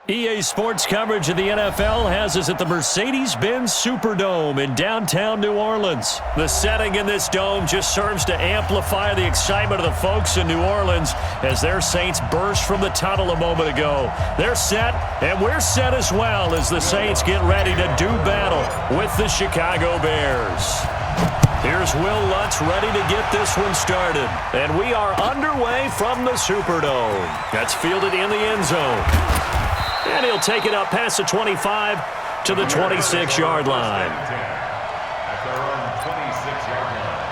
EA Sports coverage of the NFL has us at the Mercedes-Benz Superdome in downtown New Orleans. The setting in this dome just serves to amplify the excitement of the folks in New Orleans as their Saints burst from the tunnel a moment ago. They're set, and we're set as well as the Saints get ready to do battle with the Chicago Bears. Here's Will Lutz ready to get this one started. And we are underway from the Superdome. That's fielded in the end zone. And he'll take it up past the 25 to the 26-yard line. At their own 26-yard line.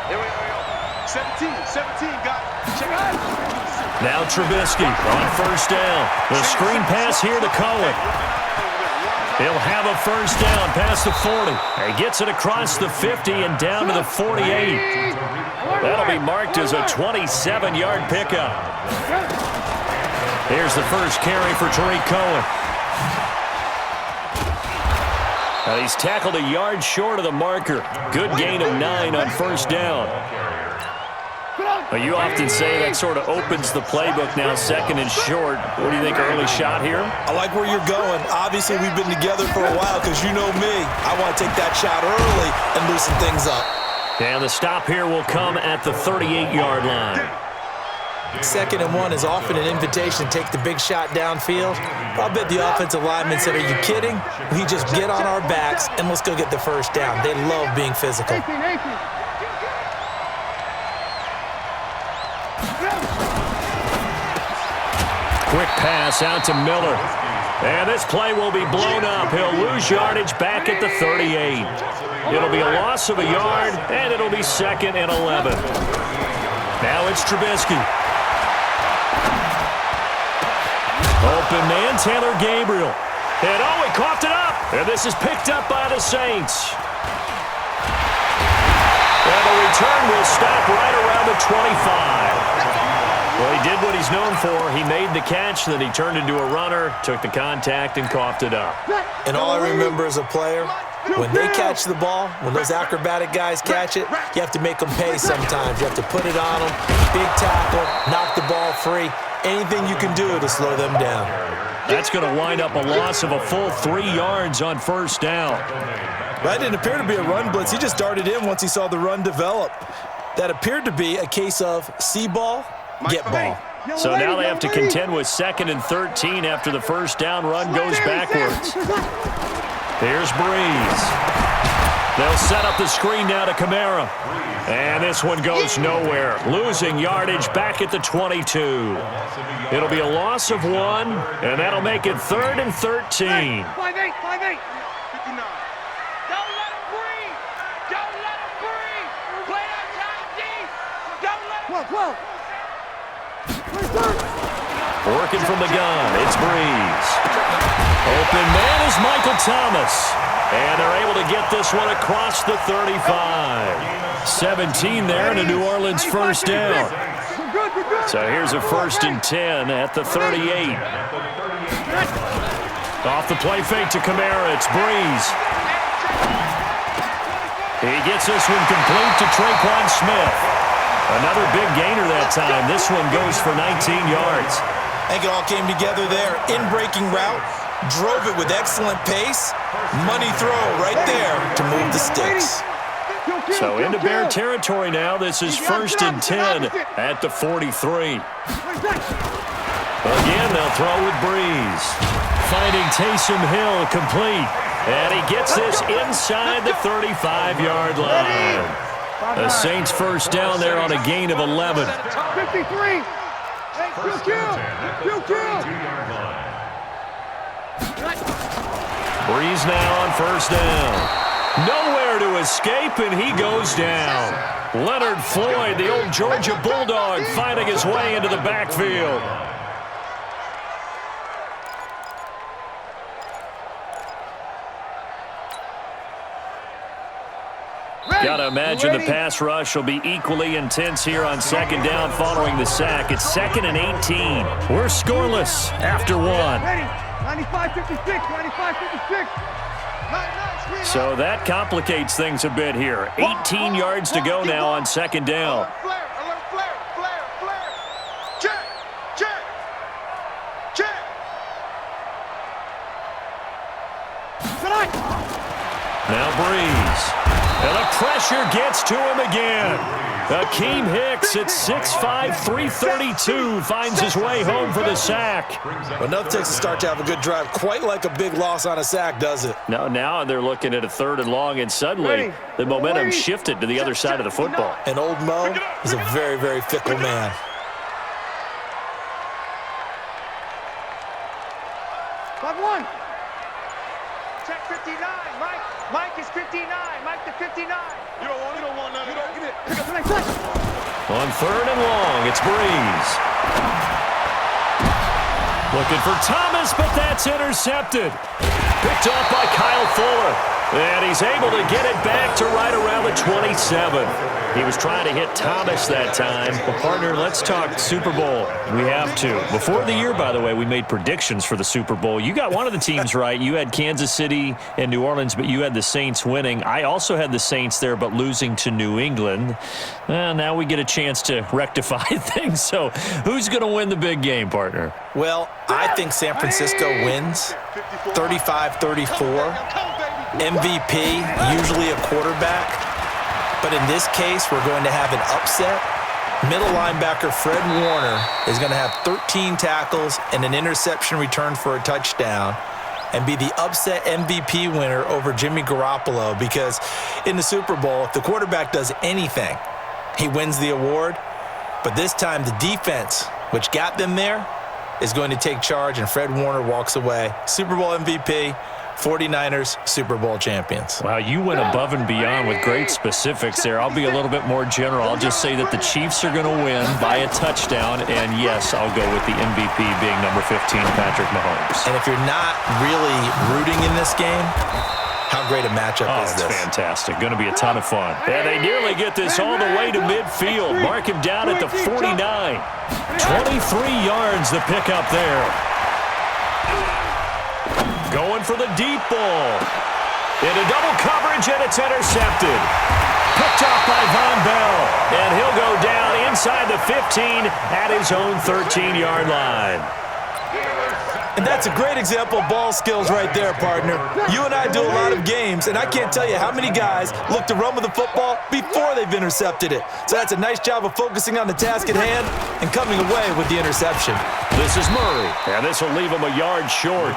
Here we go. 17, got it. Check it out. Now Trubisky on first down. The screen pass here to Cohen. He'll have a first down past the 40. He gets it across the 50 and down to the 48. That'll be marked as a 27-yard pickup. Here's the first carry for Tariq Cohen. Now he's tackled a yard short of the marker. Good gain of 9 on first down. Well, you often say that sort of opens the playbook now, second and short. What do you think, early shot here? I like where you're going. Obviously, we've been together for a while because you know me. I want to take that shot early and loosen things up. And the stop here will come at the 38-yard line. 2nd and 1 is often an invitation to take the big shot downfield. I'll bet the offensive lineman said, are you kidding? We just get on our backs and let's go get the first down. They love being physical. Quick pass out to Miller. And this play will be blown up. He'll lose yardage back at the 38. It'll be a loss of a yard, and it'll be 2nd and 11. Now it's Trubisky. Open man, Taylor Gabriel. And he coughed it up. And this is picked up by the Saints. And the return will stop right around the 25. Well, he did what he's known for. He made the catch, then he turned into a runner, took the contact, and coughed it up. And all I remember as a player, when they catch the ball, when those acrobatic guys catch it, you have to make them pay sometimes. You have to put it on them, big tackle, knock the ball free. Anything you can do to slow them down. That's going to wind up a loss of a full 3 yards on first down. That didn't appear to be a run blitz. He just darted in once he saw the run develop. That appeared to be a case of see ball, get ball. So now they have to contend with 2nd and 13 after the first down run goes backwards. Here's Breeze. They'll set up the screen now to Kamara. And this one goes nowhere. Losing yardage back at the 22. It'll be a loss of 1, and that'll make it 3rd and 13. 5-8, 5-8. 59. Don't let him breathe. Don't let him breathe. Play outside deep. Don't let him. 12. Working from the gun, it's Breeze. Open man is Michael Thomas. And they're able to get this one across the 35. 17 there and a New Orleans first down. So here's a 1st and 10 at the 38. Off the play fake to Kamara, it's Breeze. He gets this one complete to Traquan Smith. Another big gainer that time. This one goes for 19 yards. I think it all came together there. In-breaking route, drove it with excellent pace. Money throw right there to move the sticks. So into Bear territory now. This is 1st and 10 at the 43. Again, they'll throw with Breeze. Finding Taysom Hill complete. And he gets this inside the 35-yard line. The Saints first down there on a gain of 11. 53. Breeze now on first down. Nowhere to escape, and he goes down. Leonard Floyd, the old Georgia Bulldog, finding his way into the backfield. Got to imagine the pass rush will be equally intense here on 2nd down following the sack. It's 2nd and 18. We're scoreless after 1. 95-56, 95-56. So that complicates things a bit here. 18 yards to go now on second down. Now Breeze. And the pressure gets to him again. Akeem Hicks at 6'5", 332 finds his way home for the sack. Well, nothing takes a start to have a good drive, quite like a big loss on a sack, does it? Now they're looking at a 3rd and long, and suddenly the momentum shifted to the other side of the football. And old Mo is a very, very fickle man. Check 59. Mike is 59. Mike to 59. You don't want none. You don't get it. Pick up the next play. On 3rd and long, it's Breeze. Looking for Thomas, but that's intercepted. Picked off by Kyle Fuller. And he's able to get it back to right around the 27. He was trying to hit Thomas that time. Well, partner, let's talk Super Bowl. We have to. Before the year, by the way, we made predictions for the Super Bowl. You got one of the teams right. You had Kansas City and New Orleans, but you had the Saints winning. I also had the Saints there, but losing to New England. Now we get a chance to rectify things. So who's going to win the big game, partner? Well, I think San Francisco wins 35-34. MVP, usually a quarterback. But in this case, we're going to have an upset. Middle linebacker Fred Warner is going to have 13 tackles and an interception return for a touchdown and be the upset MVP winner over Jimmy Garoppolo, because in the Super Bowl, if the quarterback does anything, he wins the award. But this time, the defense, which got them there, is going to take charge, and Fred Warner walks away. Super Bowl MVP, 49ers Super Bowl champions. Wow, you went above and beyond with great specifics there. I'll be a little bit more general. I'll just say that the Chiefs are going to win by a touchdown, and yes, I'll go with the MVP being number 15, Patrick Mahomes. And if you're not really rooting in this game, how great a matchup is this? It's fantastic. Going to be a ton of fun. And they nearly get this all the way to midfield. Mark him down at the 49. 23 yards the pickup there. Going for the deep ball. Into double coverage, and it's intercepted. Picked off by Von Bell. And he'll go down inside the 15 at his own 13-yard line. And that's a great example of ball skills right there, partner. You and I do a lot of games, and I can't tell you how many guys look to run with the football before they've intercepted it. So that's a nice job of focusing on the task at hand and coming away with the interception. This is Murray, and this will leave him a yard short.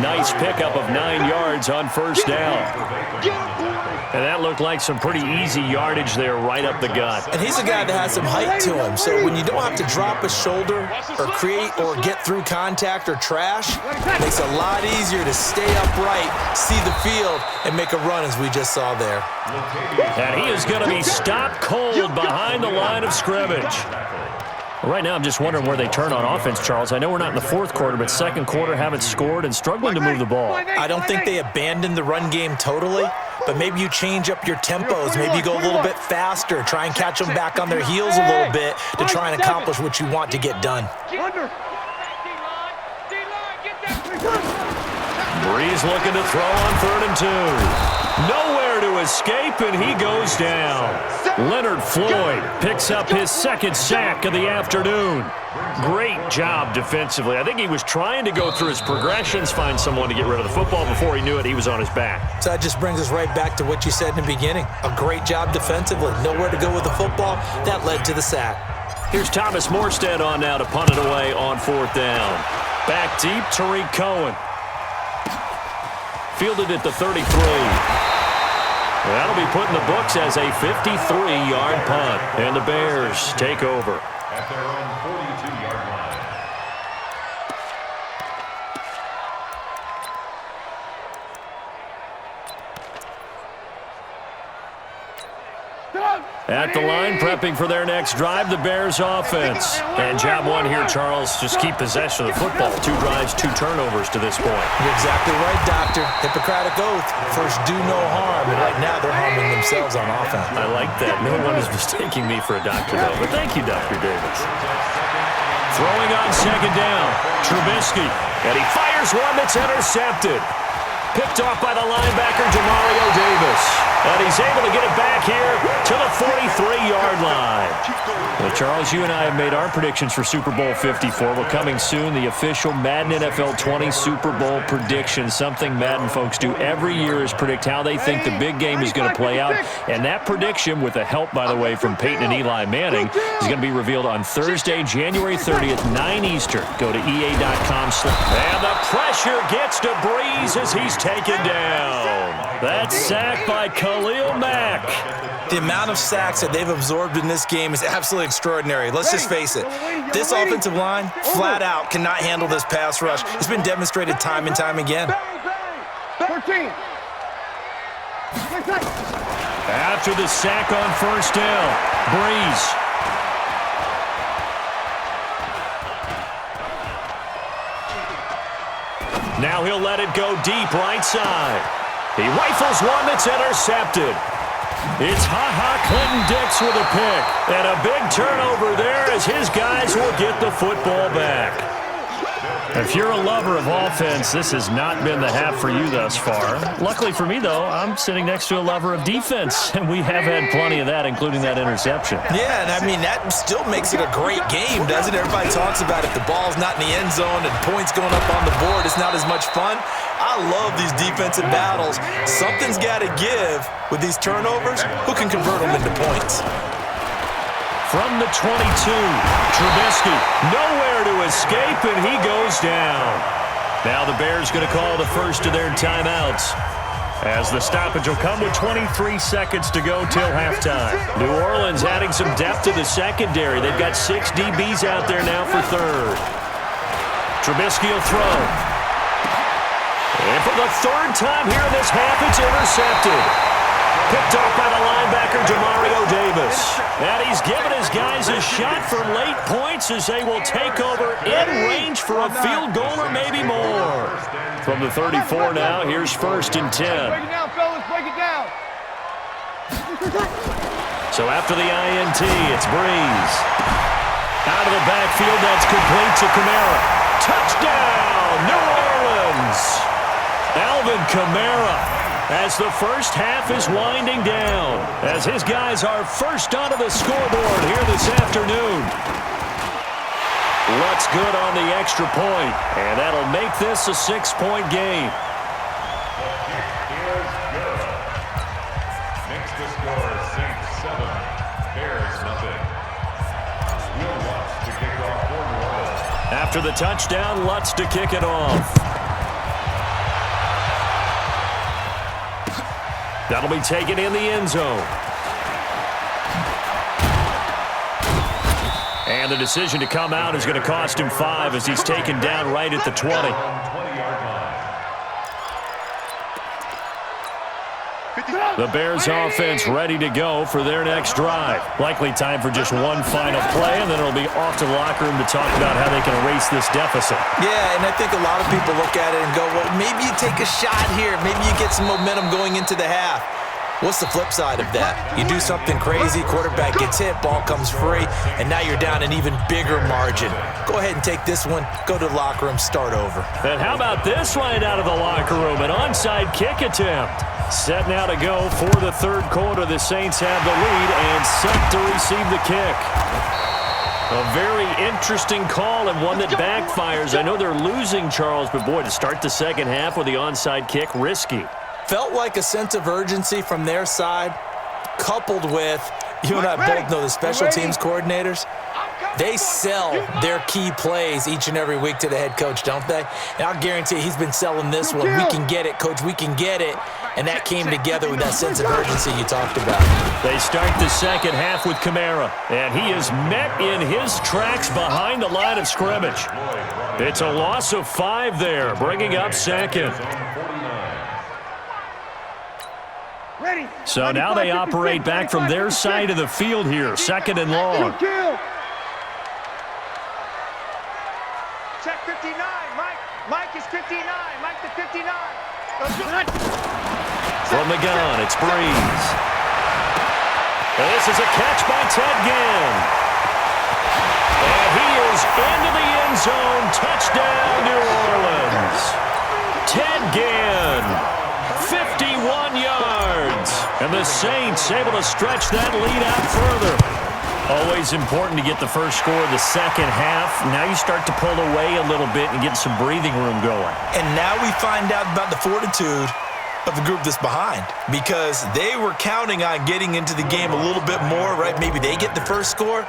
Nice pickup of 9 yards on first down. And that looked like some pretty easy yardage there right up the gut. And he's a guy that has some height to him, so when you don't have to drop a shoulder or create or get through contact or trash, it makes it a lot easier to stay upright, see the field, and make a run as we just saw there. And he is going to be stopped cold behind the line of scrimmage. Right now, I'm just wondering where they turn on offense, Charles. I know we're not in the fourth quarter, but second quarter haven't scored and struggling to move the ball. I don't think they abandoned the run game totally, but maybe you change up your tempos. Maybe you go a little bit faster, try and catch them back on their heels a little bit to try and accomplish what you want to get done. Breeze looking to throw on 3rd and 2. Nowhere to escape, and he goes down. Leonard Floyd picks up his second sack of the afternoon. Great job defensively. I think he was trying to go through his progressions, find someone to get rid of the football. Before he knew it, he was on his back. So that just brings us right back to what you said in the beginning. A great job defensively. Nowhere to go with the football. That led to the sack. Here's Thomas Morstead on now to punt it away on 4th down. Back deep, Tariq Cohen. Fielded at the 33. That'll be put in the books as a 53-yard punt. And the Bears take over. At their own 42-yard line. At the line, prepping for their next drive, the Bears offense. And job one here, Charles, just keep possession of the football. 2 drives, 2 turnovers to this point. You're exactly right, Doctor. Hippocratic oath. First, do no harm. And right now, they're harming themselves on offense. I like that. No one is mistaking me for a doctor, though. But thank you, Dr. Davis. Throwing on 2nd down, Trubisky. And he fires one that's intercepted. Picked Picked off by the linebacker, Demario Davis. And he's able to get it back here to the 43-yard line. Well, Charles, you and I have made our predictions for Super Bowl 54. Well, coming soon, the official Madden NFL 20 Super Bowl predictions. Something Madden folks do every year is predict how they think the big game is going to play out. And that prediction, with the help, by the way, from Peyton and Eli Manning, is going to be revealed on Thursday, January 30th, 9 Eastern. Go to EA.com. And the pressure gets to Breeze as he's taken down. That's sacked by Khalil Mack. The amount of sacks that they've absorbed in this game is absolutely extraordinary. Let's just face it. This offensive line, flat out, cannot handle this pass rush. It's been demonstrated time and time again. 14. After the sack on first down, Breeze. Now he'll let it go deep right side. He rifles one that's intercepted. It's ha-ha Clinton-Dix with a pick. And a big turnover there as his guys will get the football back. If you're a lover of offense, this has not been the half for you thus far. Luckily for me, though, I'm sitting next to a lover of defense, and we have had plenty of that, including that interception. Yeah, and I mean, that still makes it a great game, doesn't it? Everybody talks about if the ball's not in the end zone and points going up on the board, it's not as much fun. I love these defensive battles. Something's got to give with these turnovers. Who can convert them into points? From the 22, Trubisky, nowhere to escape, and he goes down. Now the Bears going to call the first of their timeouts, as the stoppage will come with 23 seconds to go till halftime. New Orleans adding some depth to the secondary. They've got 6 DBs out there now for third. Trubisky will throw. And for the third time here in this half, it's intercepted. Picked off by the linebacker, Demario Davis. And he's given his guys a shot for late points as they will take over in range for a field goal or maybe more. From the 34 now, here's first and 10. Break it down, fellas. Break it down. So after the INT, it's Breeze. Out of the backfield, that's complete to Kamara. Touchdown, New Orleans. Alvin Kamara, as the first half is winding down, as his guys are first onto the scoreboard here this afternoon. Lutz good on the extra point, and that'll make this a 6-point game. Makes the score Saints 7, Bears nothing. Will Lutz to kick off for New Orleans. After the touchdown, Lutz to kick it off. That'll be taken in the end zone. And the decision to come out is going to cost him 5 as he's taken down right at the 20. 20-yard line. The Bears offense ready to go for their next drive. Likely time for just one final play, and then it'll be off to the locker room to talk about how they can erase this deficit. Yeah, and I think a lot of people look at it and go, well, maybe you take a shot here. Maybe you get some momentum going into the half. What's the flip side of that? You do something crazy, quarterback gets hit, ball comes free, and now you're down an even bigger margin. Go ahead and take this one, go to the locker room, start over. And how about this right out of the locker room? An onside kick attempt. Set now to go for the third quarter. The Saints have the lead and set to receive the kick. A very interesting call and one that backfires. I know they're losing, Charles, but boy, to start the second half with the onside kick, risky. Felt like a sense of urgency from their side, coupled with, you and I both know the special teams coordinators, they sell their key plays each and every week to the head coach, don't they? And I'll guarantee he's been selling this one. We can get it, coach, we can get it. And that came together with that sense of urgency you talked about. They start the second half with Kamara, and he is met in his tracks behind the line of scrimmage. It's a loss of 5 there, bringing up second. So now they operate back from their side of the field here, second and long. Check 59. Mike is 59. Mike to 59. From the gun, it's Breeze. And this is a catch by Ted Ginn. And he is into the end zone. Touchdown, New Orleans. Ted Ginn And the Saints able to stretch that lead out further. Always important to get the first score of the second half. Now you start to pull away a little bit and get some breathing room going. And now we find out about the fortitude of the group that's behind, because they were counting on getting into the game a little bit more, right? Maybe they get the first score.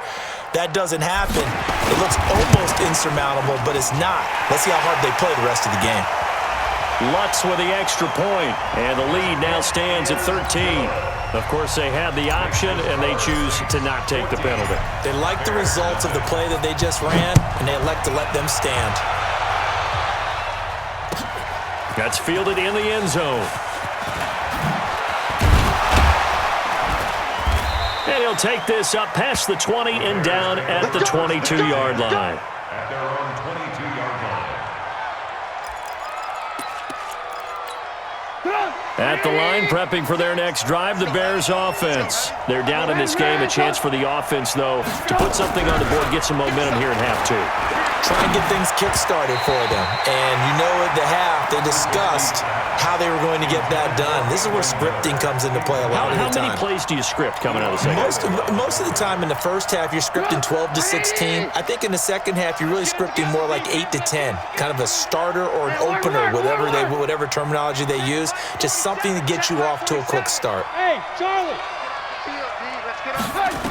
That doesn't happen. It looks almost insurmountable, but it's not. Let's see how hard they play the rest of the game. Lutz with the extra point, and the lead now stands at 13. Of course, they had the option, and they choose to not take the penalty. They like the results of the play that they just ran, and they elect to let them stand. That's fielded in the end zone. And he'll take this up past the 20 and down at the 22-yard line. At their own 22-yard line. At the line, prepping for their next drive, the Bears offense. They're down in this game. A chance for the offense, though, to put something on the board, get some momentum here in half two. Try and get things kick-started for them. And you know at the half, they discussed how they were going to get that done. This is where scripting comes into play a lot of the time. How many plays do you script coming out of the second half? Most of the time in the first half, you're scripting 12 to 16. I think in the second half, you're really scripting more like 8 to 10. Kind of a starter or an opener, whatever terminology they use. Just something to get you off to a quick start. Hey, Charlie. Let's get up.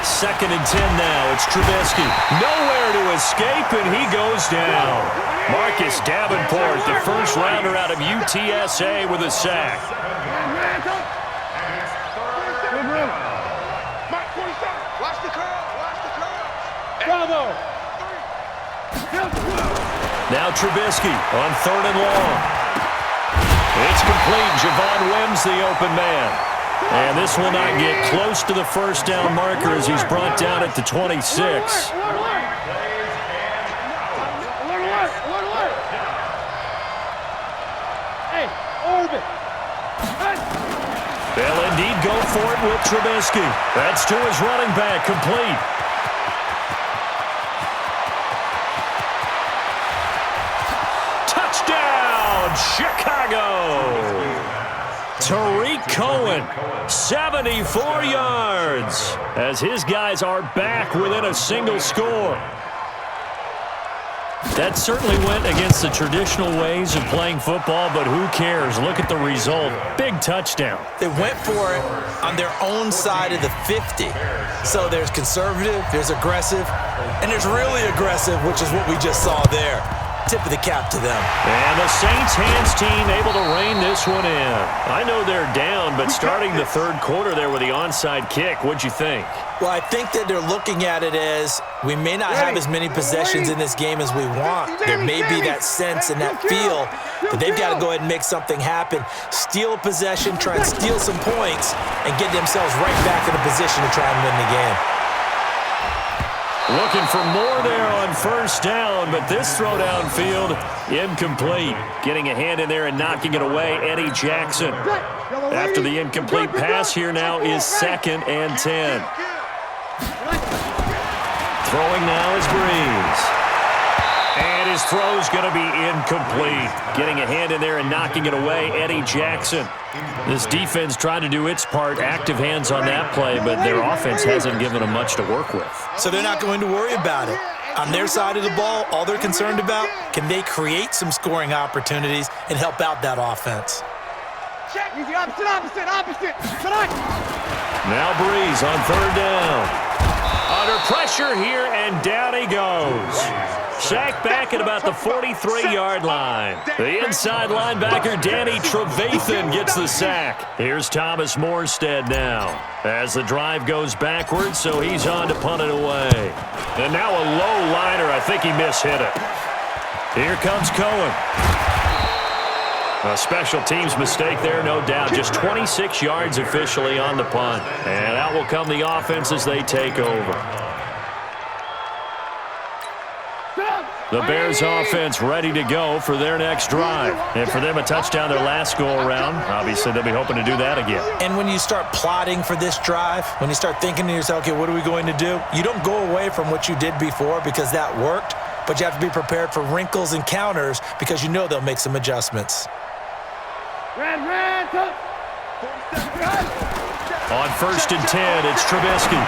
Second and 10 now. It's Trubisky. Nowhere to escape, and he goes down. Marcus Davenport, the first rounder out of UTSA, with a sack. Watch the curve. Watch the curve. Bravo. Now Trubisky on third and long. It's complete. Javon Wims, the open man. And this will not get close to the first down marker as he's brought down at the 26. Hey, Orbit. They'll indeed go for it with Trubisky. That's to his running back, complete. Touchdown, Chicago! Tariq Cohen, 74 yards, as his guys are back within a single score. That certainly went against the traditional ways of playing football, but who cares? Look at the result. Big touchdown. They went for it on their own side of the 50. So there's conservative, there's aggressive, and there's really aggressive, which is what we just saw there. Tip of the cap to them. And the Saints hands team able to rein this one in. I know they're down, but starting the third quarter there with the onside kick, what'd you think? Well, I think that they're looking at it as we may not have as many possessions in this game as we want. There may be that sense and that feel that they've got to go ahead and make something happen. Steal a possession, try and steal some points, and get themselves right back in a position to try and win the game. Looking for more there on first down, but this throw downfield, incomplete. Getting a hand in there and knocking it away, Eddie Jackson. After the incomplete pass, here now is 2nd and 10. Throwing now is Breeze. And his throw's going to be incomplete. Getting a hand in there and knocking it away, Eddie Jackson. This defense trying to do its part, active hands on that play, but their offense hasn't given them much to work with. So they're not going to worry about it. On their side of the ball, all they're concerned about, can they create some scoring opportunities and help out that offense? Check. Easy, opposite. Tonight. Now Breeze on third down. Under pressure here, and down he goes. Sacked back at about the 43-yard line. The inside linebacker, Danny Trevathan, gets the sack. Here's Thomas Morstead now as the drive goes backwards, so he's on to punt it away. And now a low liner. I think he mishit it. Here comes Cohen. A special teams mistake there, no doubt. Just 26 yards officially on the punt. And out will come the offense as they take over. The Bears offense ready to go for their next drive. And for them, a touchdown their last go-around. Obviously, they'll be hoping to do that again. And when you start plotting for this drive, when you start thinking to yourself, okay, what are we going to do? You don't go away from what you did before because that worked, but you have to be prepared for wrinkles and counters because you know they'll make some adjustments. Red, On 1st and 10, it's Trubisky.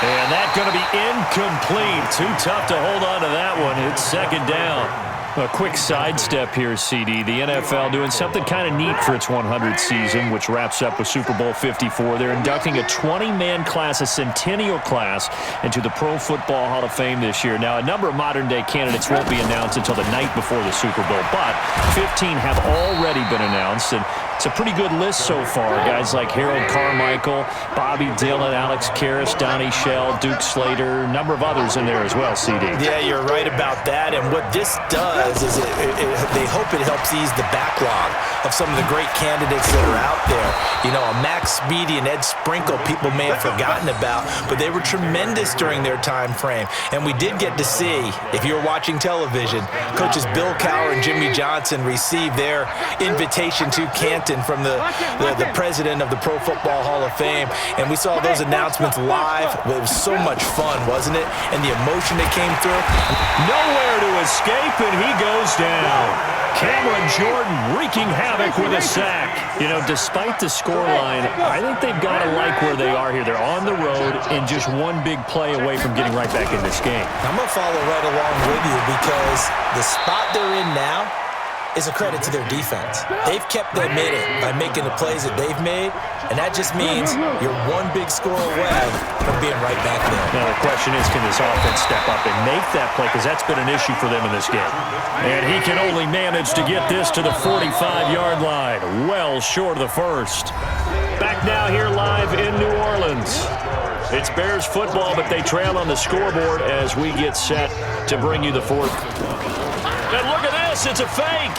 And that's going to be incomplete. Too tough to hold on to that one. It's 2nd down. A quick sidestep here, CD. The NFL doing something kind of neat for its 100th season, which wraps up with Super Bowl 54. They're inducting a 20-man class, a centennial class, into the Pro Football Hall of Fame this year. Now, a number of modern-day candidates won't be announced until the night before the Super Bowl, but 15 have already been announced, and it's a pretty good list so far. Guys like Harold Carmichael, Bobby Dillon, Alex Karras, Donnie Shell, Duke Slater, a number of others in there as well, CD. Yeah, you're right about that, and what this does is they hope it helps ease the backlog of some of the great candidates that are out there. You know, a Max Speedy and Ed Sprinkle people may have forgotten about, but they were tremendous during their time frame. And we did get to see, if you were watching television, coaches Bill Cowher and Jimmy Johnson receive their invitation to Canton from the president of the Pro Football Hall of Fame. And we saw those announcements live. It was so much fun, wasn't it? And the emotion that came through. Nowhere to escape, and he goes down. Cameron Jordan wreaking havoc with a sack. You know, despite the scoreline, I think they've got to like where they are here. They're on the road and just one big play away from getting right back in this game. I'm going to follow right along with you because the spot they're in now is a credit to their defense. They've kept them in it by making the plays that they've made, and that just means you're one big score away from being right back there. Now the question is, can this offense step up and make that play? Because that's been an issue for them in this game. And he can only manage to get this to the 45-yard line, well short of the first. Back now here live in New Orleans. It's Bears football, but they trail on the scoreboard as we get set to bring you the fourth. And look at this, it's a fake.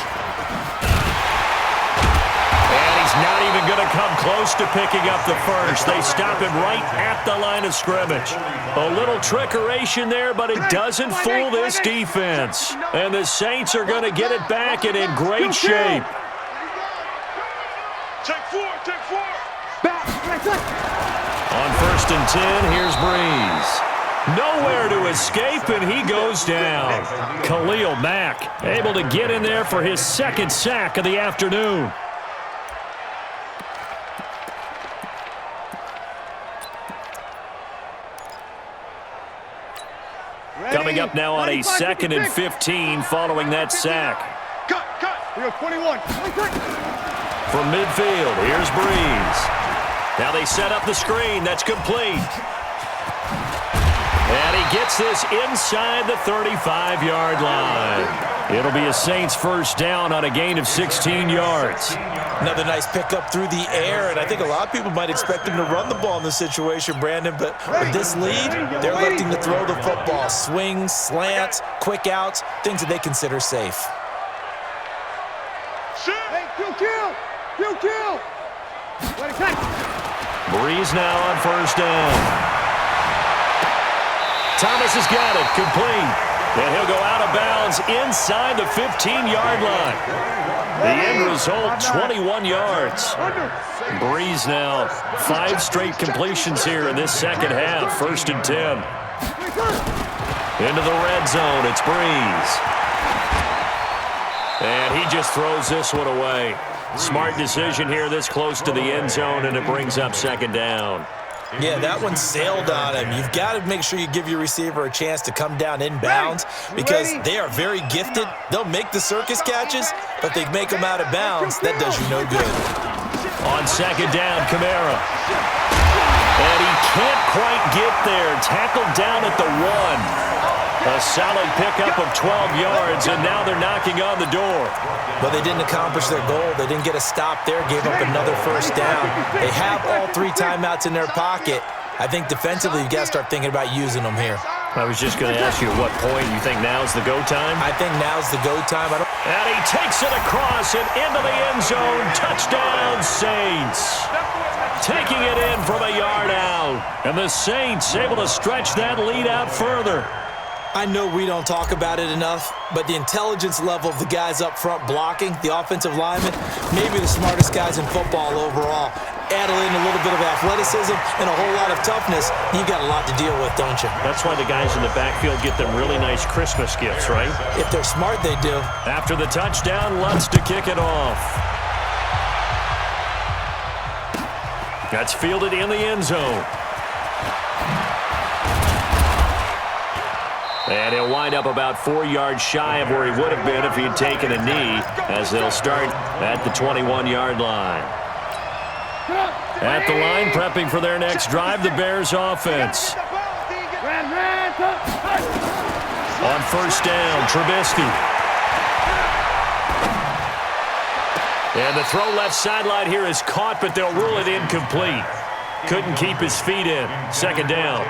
And he's not even going to come close to picking up the first. They stop him right at the line of scrimmage. A little trickeration there, but it doesn't fool this defense. And the Saints are going to get it back and in great shape. Take four. On 1st and 10, here's Breeze. Nowhere to escape, and he goes down. Khalil Mack able to get in there for his 2nd sack of the afternoon. Coming up now on a 2nd and 15 following that sack. Cut. We got 21. From midfield, here's Breeze. Now they set up the screen. That's complete. And he gets this inside the 35-yard line. It'll be a Saints first down on a gain of 16 yards. Another nice pickup through the air, and I think a lot of people might expect him to run the ball in this situation, Brandon, but with this lead, they're electing to throw the football. Swings, slants, quick outs, things that they consider safe. Hey, kill. Breeze now on 1st down. Thomas has got it, complete. And he'll go out of bounds inside the 15-yard line. The end result, 21 yards. Breeze now, 5 straight completions here in this second half. 1st and 10. Into the red zone, it's Breeze. And he just throws this one away. Smart decision here this close to the end zone, and it brings up 2nd down. Yeah, that one sailed on him. You've got to make sure you give your receiver a chance to come down inbounds because they are very gifted. They'll make the circus catches, but they make them out of bounds. That does you no good. On 2nd down, Kamara. And he can't quite get there. Tackled down at the 1. A solid pickup of 12 yards, and now they're knocking on the door. But they didn't accomplish their goal. They didn't get a stop there, gave up another first down. They have all 3 timeouts in their pocket. I think defensively, you've got to start thinking about using them here. I was just going to ask you at what point you think now's the go time? I think now's the go time. And he takes it across and into the end zone. Touchdown, Saints. Taking it in from a yard out. And the Saints able to stretch that lead out further. I know we don't talk about it enough, but the intelligence level of the guys up front blocking, the offensive linemen, maybe the smartest guys in football overall. Add in a little bit of athleticism and a whole lot of toughness, you've got a lot to deal with, don't you? That's why the guys in the backfield get them really nice Christmas gifts, right? If they're smart, they do. After the touchdown, Lutz to kick it off. That's fielded in the end zone. And he'll wind up about 4 yards shy of where he would have been if he had taken a knee, as they'll start at the 21-yard line. At the line, prepping for their next drive, the Bears offense. On first down, Trubisky. And the throw left sideline here is caught, but they'll rule it incomplete. Couldn't keep his feet in. Second down.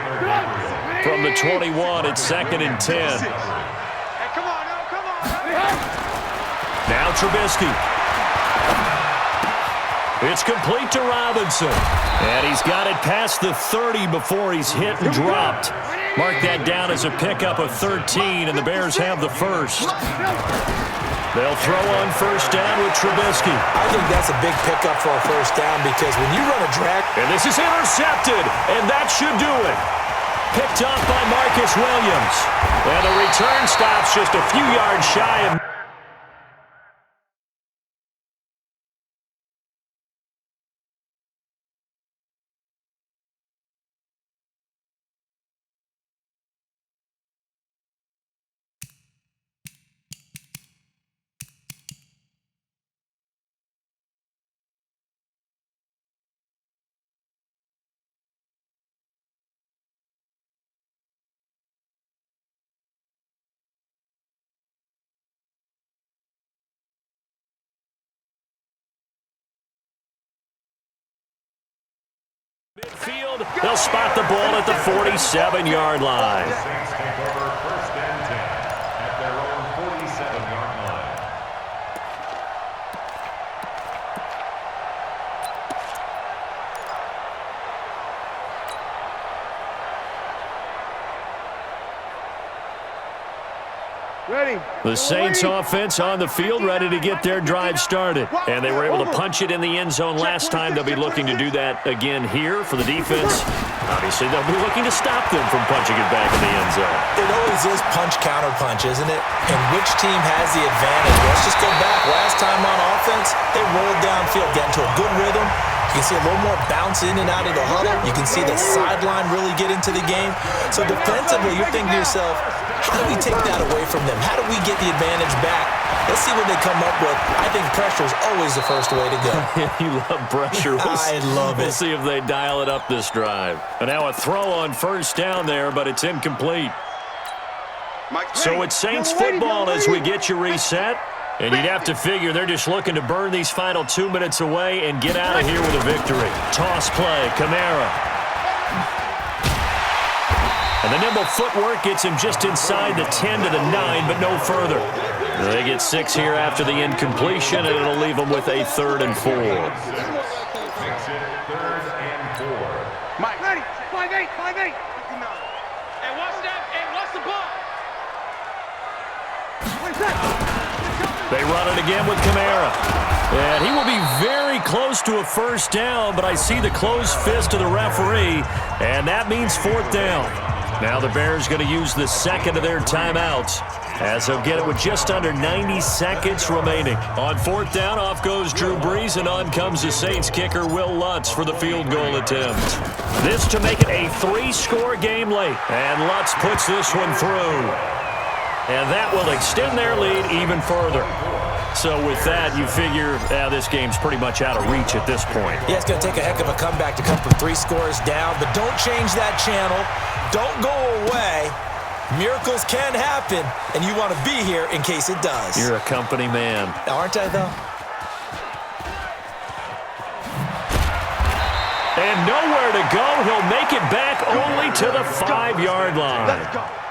From the 21, it's 2nd and 10. Now Trubisky. It's complete to Robinson. And he's got it past the 30 before he's hit and dropped. Mark that down as a pickup of 13, and the Bears have the first. They'll throw on first down with Trubisky. I think that's a big pickup for a first down because when you run a drag... And this is intercepted, and that should do it. Picked off by Marcus Williams. And the return stops just a few yards shy of... Midfield, they'll spot the ball at the 47-yard line. Saints take over 1st and 10 at their own 47-yard line. Ready. The Saints offense on the field, ready to get their drive started. And they were able to punch it in the end zone last time. They'll be looking to do that again here for the defense. Obviously, they'll be looking to stop them from punching it back in the end zone. It always is punch-counter-punch, isn't it? And which team has the advantage? Let's just go back. Last time on offense, they rolled downfield, get into a good rhythm. You can see a little more bounce in and out of the huddle. You can see the sideline really get into the game. So defensively, you're thinking to yourself, how do we take that away from them? How do we get the advantage back? Let's see what they come up with. I think pressure is always the first way to go. You love pressure. I love it. We'll see if they dial it up this drive. And now a throw on first down there, but it's incomplete. So it's Saints football as we get you reset. And you'd have to figure they're just looking to burn these final 2 minutes away and get out of here with a victory. Toss play, Kamara. And the nimble footwork gets him just inside the 10 to the 9, but no further. They get 6 here after the incompletion, and it'll leave them with a 3rd and 4. Makes it 3rd and 4. Mike, ready. 5-8, 5-8. And watch that. And watch the ball. What's that? They run it again with Kamara. And he will be very close to a first down, but I see the closed fist of the referee, and that means 4th down. Now the Bears going to use the second of their timeouts as they'll get it with just under 90 seconds remaining. On 4th down, off goes Drew Brees, and on comes the Saints kicker Will Lutz for the field goal attempt. This to make it a 3-score game late, and Lutz puts this one through. And that will extend their lead even further. So with that, you figure this game's pretty much out of reach at this point. Yeah, it's going to take a heck of a comeback to come from 3 scores down, but don't change that channel. Don't go away. Miracles can happen, and you want to be here in case it does. You're a company man. Aren't I, though? And nowhere to go. He'll make it back only to the 5-yard line.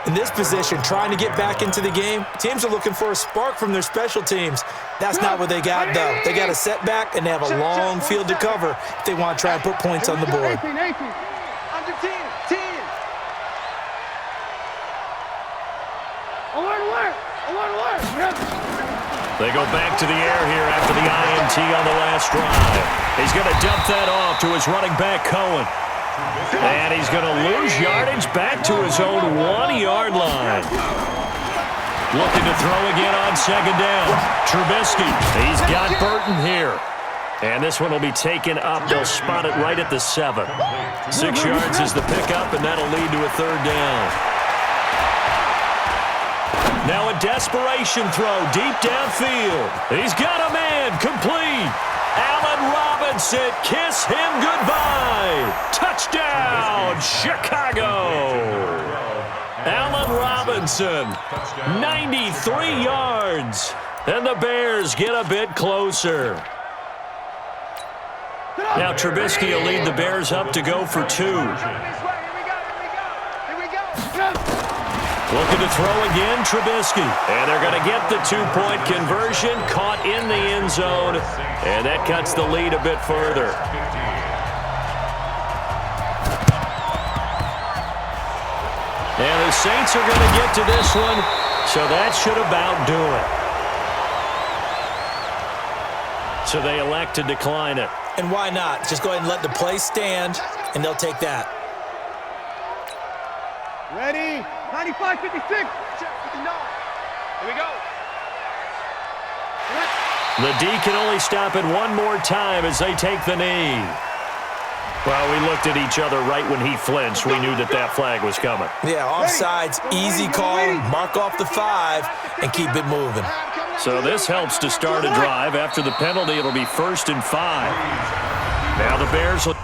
In this position, trying to get back into the game, teams are looking for a spark from their special teams. That's not what they got, though. They got a setback, and they have a long field to cover if they want to try and put points on the board. 18, 18. Under 10, 10. Alert, alert. Alert, alert. They go back to the air here after the INT on the last drive. He's going to dump that off to his running back, Cohen. And he's going to lose yardage back to his own 1-yard line. Looking to throw again on 2nd down. Trubisky, he's got Burton here. And this one will be taken up. They'll spot it right at the 7. 6 yards is the pickup, and that'll lead to a 3rd down. Now a desperation throw deep downfield. He's got a man, complete. Allen Robinson, kiss him goodbye. Touchdown, Chicago. Allen Robinson, 93 yards. And the Bears get a bit closer. Now Trubisky will lead the Bears up to go for 2. Looking to throw again, Trubisky. And they're going to get the 2-point conversion, caught in the end zone, and that cuts the lead a bit further. And the Saints are going to get to this one, so that should about do it. So they elect to decline it. And why not? Just go ahead and let the play stand, and they'll take that. Ready? 95, 56. Here we go. The D can only stop it one more time as they take the knee. Well, we looked at each other right when he flinched. We knew that that flag was coming. Yeah, offsides, easy call, mark off the 5, and keep it moving. So this helps to start a drive. After the penalty, it'll be 1st and 5. Now the Bears will...